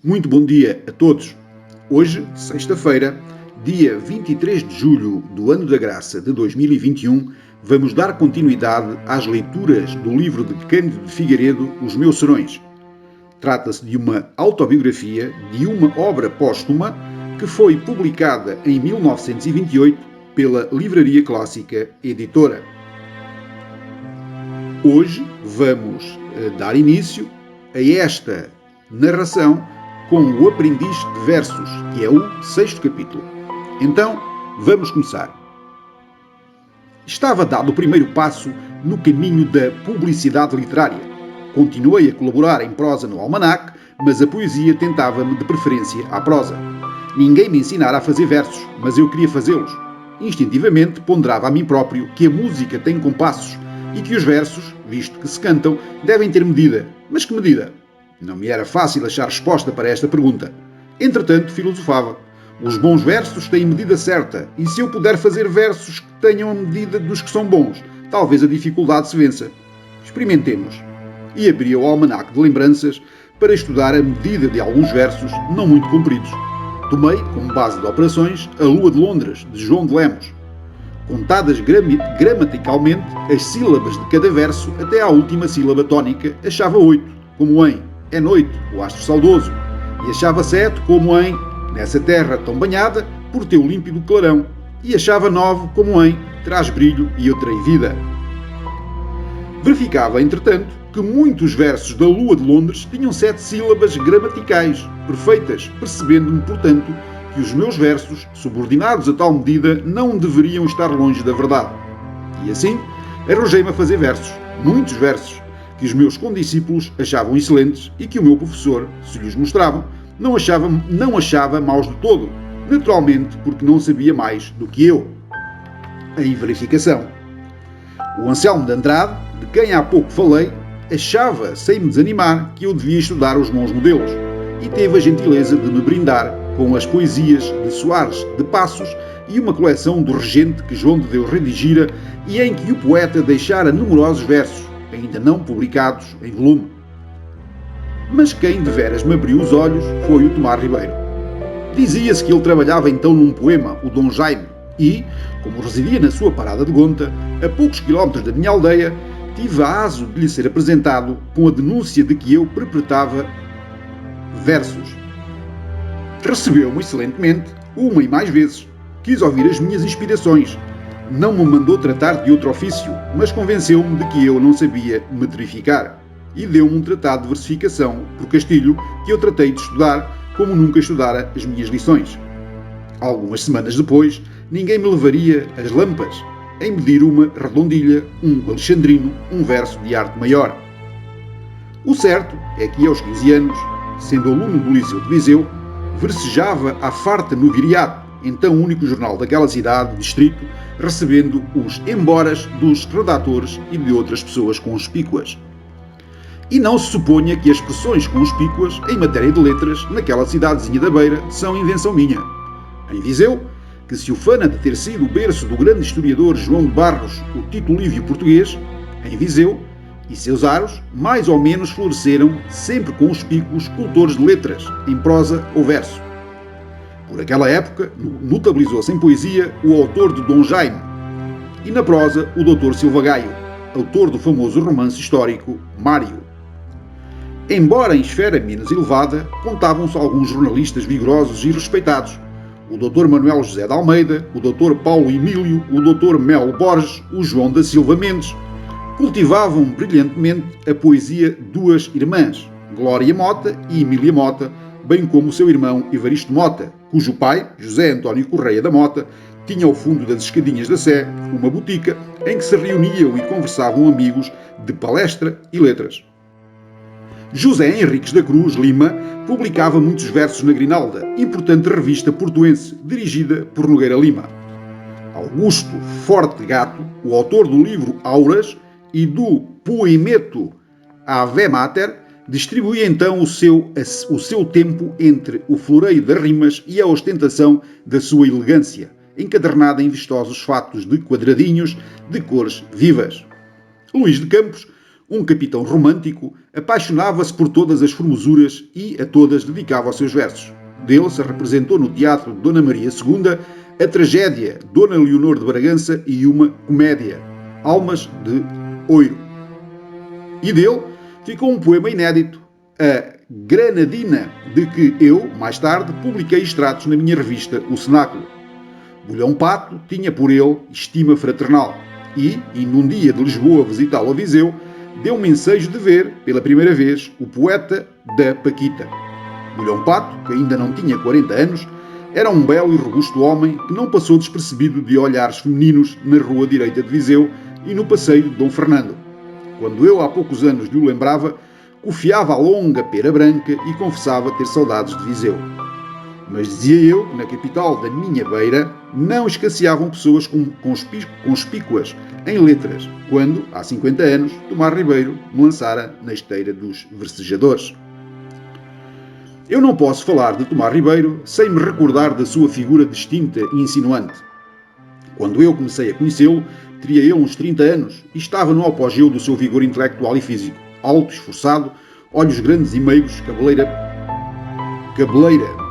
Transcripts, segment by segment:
Muito bom dia a todos. Hoje, sexta-feira, dia 23 de julho do ano da graça de 2021, vamos dar continuidade às leituras do livro de Cândido de Figueiredo, Os Meus Serões. Trata-se de uma autobiografia de uma obra póstuma que foi publicada em 1928 pela Livraria Clássica Editora. Hoje vamos dar início a esta narração com o Aprendiz de Versos, que é o 6º capítulo. Então, vamos começar. Estava dado o primeiro passo no caminho da publicidade literária. Continuei a colaborar em prosa no almanaque, mas a poesia tentava-me de preferência à prosa. Ninguém me ensinara a fazer versos, mas eu queria fazê-los. Instintivamente ponderava a mim próprio que a música tem compassos e que os versos, visto que se cantam, devem ter medida. Mas que medida? Não me era fácil achar resposta para esta pergunta. Entretanto, filosofava. Os bons versos têm medida certa, e se eu puder fazer versos que tenham a medida dos que são bons, talvez a dificuldade se vença. Experimentemos. E abria o almanaque de lembranças para estudar a medida de alguns versos não muito compridos. Tomei, como base de operações, A Lua de Londres, de João de Lemos. Contadas gramaticalmente, as sílabas de cada verso até à última sílaba tónica, achava 8, como em É noite, o astro saudoso, e achava 7, como em Nessa terra tão banhada, por teu límpido clarão, e achava 9, como em Traz brilho e eu terei vida. Verificava, entretanto, que muitos versos da Lua de Londres tinham 7 sílabas gramaticais, perfeitas, percebendo-me, portanto, que os meus versos, subordinados a tal medida, não deveriam estar longe da verdade. E assim, arrojei-me a fazer versos, muitos versos, que os meus condiscípulos achavam excelentes e que o meu professor, se lhes mostravam, não achava maus de todo, naturalmente porque não sabia mais do que eu. Em verificação. O Anselmo de Andrade, de quem há pouco falei, achava, sem me desanimar, que eu devia estudar os bons modelos, e teve a gentileza de me brindar com as poesias de Soares de Passos e uma coleção do Regente que João de Deus redigira e em que o poeta deixara numerosos versos, ainda não publicados em volume. Mas quem deveras me abriu os olhos foi o Tomás Ribeiro. Dizia-se que ele trabalhava então num poema, o Dom Jaime, e, como residia na sua parada de Gonta, a poucos quilómetros da minha aldeia, tive a aso de lhe ser apresentado com a denúncia de que eu perpetrava versos. Recebeu-me excelentemente, uma e mais vezes. Quis ouvir as minhas inspirações. Não me mandou tratar de outro ofício, mas convenceu-me de que eu não sabia metrificar. E deu-me um tratado de versificação, por Castilho, que eu tratei de estudar como nunca estudara as minhas lições. Algumas semanas depois, ninguém me levaria as lampas em medir uma redondilha, um alexandrino, um verso de arte maior. O certo é que aos 15 anos, sendo aluno do Liceu de Viseu, versejava à farta no Viriato, então único jornal daquela cidade, distrito, recebendo os emboras dos redatores e de outras pessoas conspícuas. E não se suponha que as expressões conspícuas em matéria de letras naquela cidadezinha da Beira são invenção minha. Em Viseu, que se ufana de ter sido o berço do grande historiador João de Barros, o Tito Livio português, em Viseu, e seus aros, mais ou menos floresceram, sempre conspícuos cultores de letras, em prosa ou verso. Por aquela época, notabilizou-se em poesia o autor de Dom Jaime, e na prosa o Dr. Silva Gaio, autor do famoso romance histórico Mário. Embora em esfera menos elevada, contavam-se alguns jornalistas vigorosos e respeitados, o Dr. Manuel José de Almeida, o Dr. Paulo Emílio, o Dr. Melo Borges, o João da Silva Mendes. Cultivavam brilhantemente a poesia duas irmãs, Glória Mota e Emília Mota, bem como o seu irmão Evaristo Mota, cujo pai, José António Correia da Mota, tinha ao fundo das escadinhas da Sé uma botica em que se reuniam e conversavam amigos de palestra e letras. José Henriques da Cruz Lima publicava muitos versos na Grinalda, importante revista portuense, dirigida por Nogueira Lima. Augusto Forte Gato, o autor do livro Auras e do poemeto Ave Mater, distribuía então o seu tempo entre o floreio das rimas e a ostentação da sua elegância, encadernada em vistosos fatos de quadradinhos de cores vivas. Luís de Campos Um capitão romântico, apaixonava-se por todas as formosuras e a todas dedicava os seus versos. Dele se representou no teatro de Dona Maria II a tragédia Dona Leonor de Bragança e uma comédia, Almas de Ouro. E dele ficou um poema inédito, a Granadina, de que eu, mais tarde, publiquei extratos na minha revista O Cenáculo. Bolhão Pato tinha por ele estima fraternal e, indo um dia de Lisboa visitá-lo a Viseu, deu-me ensejo de ver, pela primeira vez, o poeta da Paquita. Bolhão Pato, que ainda não tinha 40 anos, era um belo e robusto homem que não passou despercebido de olhares femininos na rua direita de Viseu e no passeio de Dom Fernando. Quando eu, há poucos anos, lhe o lembrava, cofiava a longa pera branca e confessava ter saudades de Viseu. Mas dizia eu que na capital da minha beira não escasseavam pessoas conspícuas em letras, quando, há 50 anos, Tomás Ribeiro me lançara na esteira dos versejadores. Eu não posso falar de Tomás Ribeiro sem me recordar da sua figura distinta e insinuante. Quando eu comecei a conhecê-lo, teria ele uns 30 anos e estava no apogeu do seu vigor intelectual e físico. Alto, esforçado, olhos grandes e meigos, cabeleira,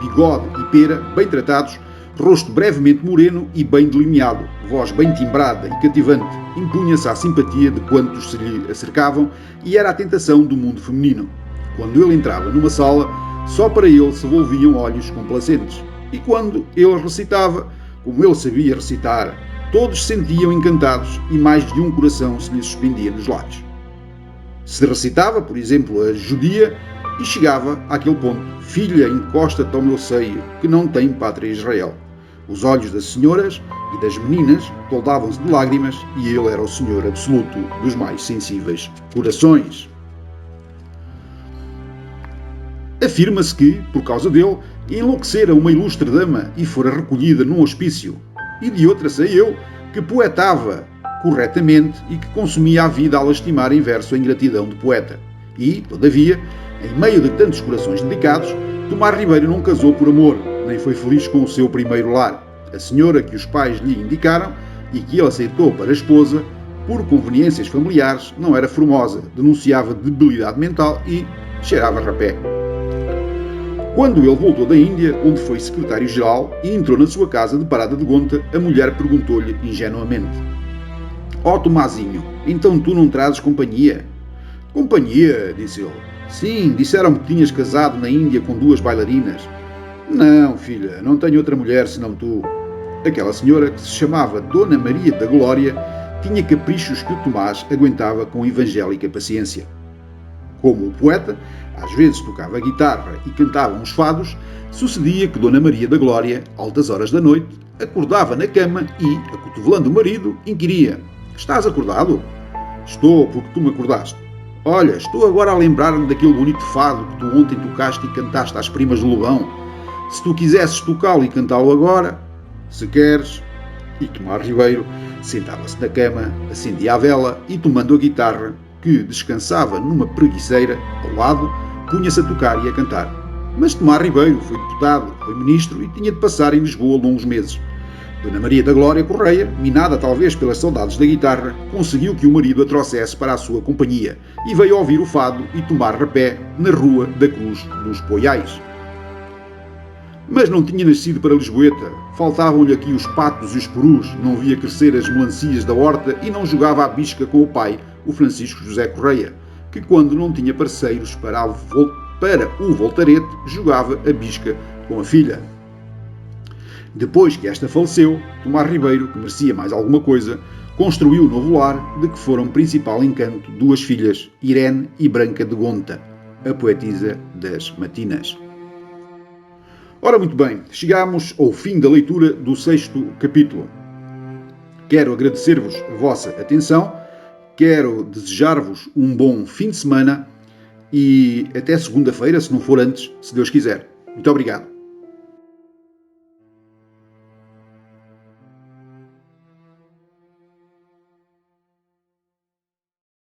bigode e pera, bem tratados, rosto brevemente moreno e bem delineado, voz bem timbrada e cativante, impunha-se à simpatia de quantos se lhe acercavam e era a tentação do mundo feminino. Quando ele entrava numa sala, só para ele se volviam olhos complacentes. E quando ele recitava, como ele sabia recitar, todos se sentiam encantados e mais de um coração se lhe suspendia nos lábios. Se recitava, por exemplo, a judia e chegava àquele ponto: filha, encosta-te ao meu seio, que não tem pátria Israel. Os olhos das senhoras e das meninas toldavam-se de lágrimas e ele era o senhor absoluto dos mais sensíveis corações. Afirma-se que, por causa dele, enlouquecera uma ilustre dama e fora recolhida num hospício. E de outra sei eu que poetava corretamente e que consumia a vida a lastimar em verso a ingratidão de poeta. E, todavia, em meio de tantos corações dedicados, Tomás Ribeiro não casou por amor, nem foi feliz com o seu primeiro lar. A senhora que os pais lhe indicaram e que ele aceitou para esposa, por conveniências familiares, não era formosa, denunciava debilidade mental e cheirava rapé. Quando ele voltou da Índia, onde foi secretário-geral e entrou na sua casa de Parada de Gonta, a mulher perguntou-lhe ingenuamente: "Ó Tomazinho, então tu não trazes companhia?" "Companhia?", disse ele. "Sim, disseram-me que tinhas casado na Índia com 2 bailarinas." "Não, filha, não tenho outra mulher senão tu." Aquela senhora, que se chamava Dona Maria da Glória, tinha caprichos que o Tomás aguentava com evangélica paciência. Como o poeta às vezes tocava guitarra e cantava uns fados, sucedia que Dona Maria da Glória, altas horas da noite, acordava na cama e, acotovelando o marido, inquiria: "Estás acordado?" "Estou, porque tu me acordaste." "Olha, estou agora a lembrar-me daquele bonito fado que tu ontem tocaste e cantaste às primas do Lobão. Se tu quisesses tocá-lo e cantá-lo agora, se queres." E Tomás Ribeiro sentava-se na cama, acendia a vela e, tomando a guitarra, que descansava numa preguiceira ao lado, punha-se a tocar e a cantar. Mas Tomás Ribeiro foi deputado, foi ministro e tinha de passar em Lisboa longos meses. Dona Maria da Glória Correia, minada talvez pelas saudades da guitarra, conseguiu que o marido a trouxesse para a sua companhia e veio ouvir o fado e tomar rapé na Rua da Cruz dos Poiais. Mas não tinha nascido para Lisboeta, faltavam-lhe aqui os patos e os perus, não via crescer as melancias da horta e não jogava à bisca com o pai, o Francisco José Correia, que quando não tinha parceiros para o voltarete, jogava a bisca com a filha. Depois que esta faleceu, Tomás Ribeiro, que merecia mais alguma coisa, construiu o novo lar, de que foram principal encanto 2 filhas, Irene e Branca de Gonta, a poetisa das matinas. Ora, muito bem, chegamos ao fim da leitura do 6º capítulo. Quero agradecer-vos a vossa atenção, quero desejar-vos um bom fim de semana e até segunda-feira, se não for antes, se Deus quiser. Muito obrigado.